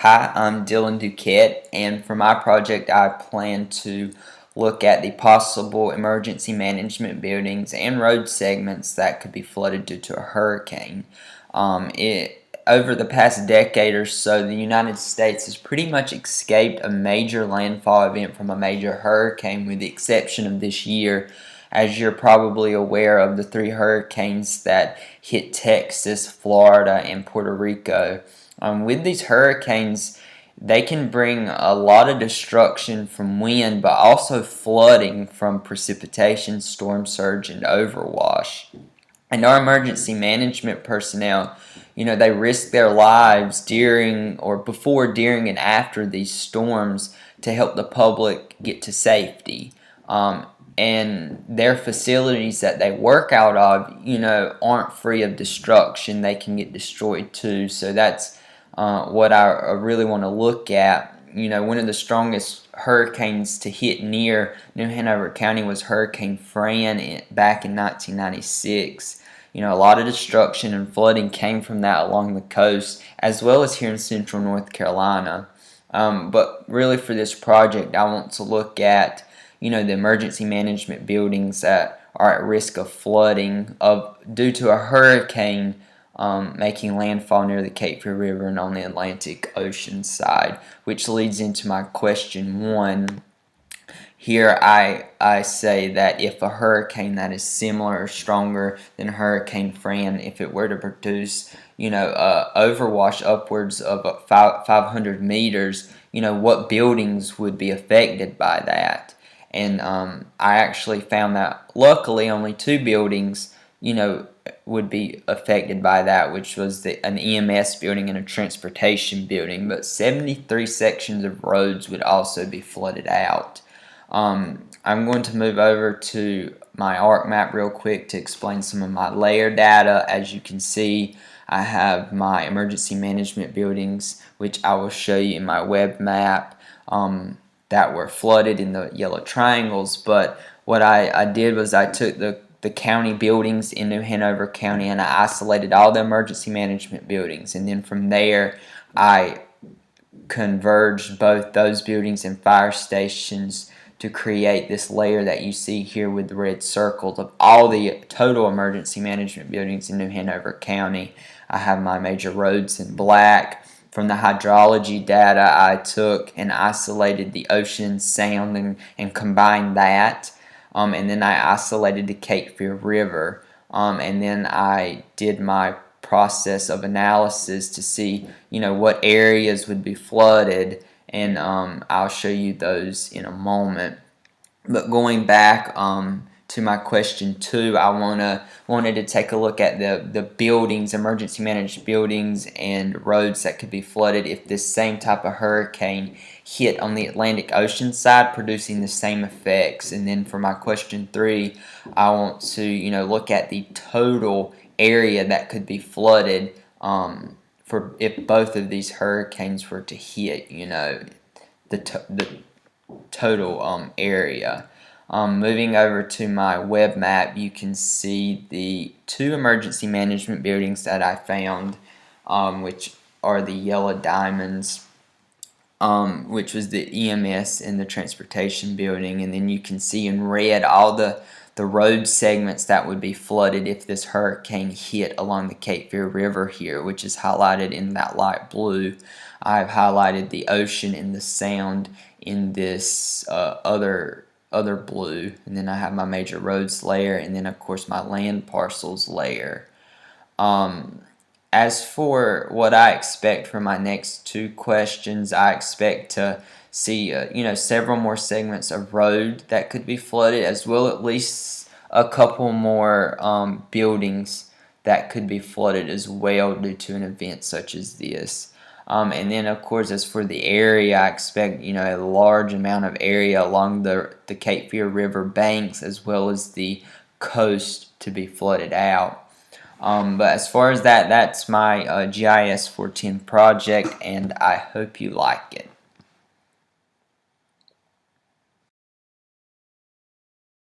Hi, I'm Dylan Duquette, and for my project I plan to look at the possible emergency management buildings and road segments that could be flooded due to a hurricane. Over the past decade or so, the United States has pretty much escaped a major landfall event from a major hurricane, with the exception of this year. As you're probably aware of, the three hurricanes that hit Texas, Florida, and Puerto Rico. With these hurricanes, they can bring a lot of destruction from wind, but also flooding from precipitation, storm surge, and overwash. And our emergency management personnel, they risk their lives during or before, during, and after these storms to help the public get to safety. And their facilities that they work out of, aren't free of destruction. They can get destroyed too. So that's what I really want to look at. One of the strongest hurricanes to hit near New Hanover County was Hurricane Fran back in 1996. A lot of destruction and flooding came from that along the coast, as well as here in central North Carolina. But really for this project, I want to look at the emergency management buildings that are at risk of flooding due to a hurricane making landfall near the Cape Fear River and on the Atlantic Ocean side, which leads into my question 1. Here I say that if a hurricane that is similar or stronger than Hurricane Fran, if it were to produce overwash upwards of 500 meters, what buildings would be affected by that? And I actually found that luckily only 2 buildings would be affected by that, which was an EMS building and a transportation building, but 73 sections of roads would also be flooded out. I'm going to move over to my ARC map real quick to explain some of my layer data. As you can see, I have my emergency management buildings, which I will show you in my web map, that were flooded in the yellow triangles. But what I did was I took the county buildings in New Hanover County and I isolated all the emergency management buildings, and then from there I converged both those buildings and fire stations to create this layer that you see here with the red circles of all the total emergency management buildings in New Hanover County. I have my major roads in black. From the hydrology data, I took and isolated the ocean sound and combined that. And then I isolated the Cape Fear River. And then I did my process of analysis to see, what areas would be flooded. And I'll show you those in a moment. But going back to my question 2, I wanted to take a look at the buildings, emergency managed buildings and roads that could be flooded if this same type of hurricane hit on the Atlantic Ocean side, producing the same effects. And then for my question 3, I want to look at the total area that could be flooded for if both of these hurricanes were to hit, the total area. Moving over to my web map, you can see the 2 emergency management buildings that I found, which are the yellow diamonds, which was the EMS and the transportation building. And then you can see in red all the road segments that would be flooded if this hurricane hit along the Cape Fear River here, which is highlighted in that light blue. I've highlighted the ocean and the sound in this other blue, and then I have my major roads layer, and then of course my land parcels layer. As for what I expect for my next 2 questions, I expect to see several more segments of road that could be flooded, as well at least a couple more buildings that could be flooded as well due to an event such as this. And then of course, as for the area, I expect a large amount of area along the Cape Fear River banks as well as the coast to be flooded out. But as far as that's my GIS 410 project, and I hope you like it.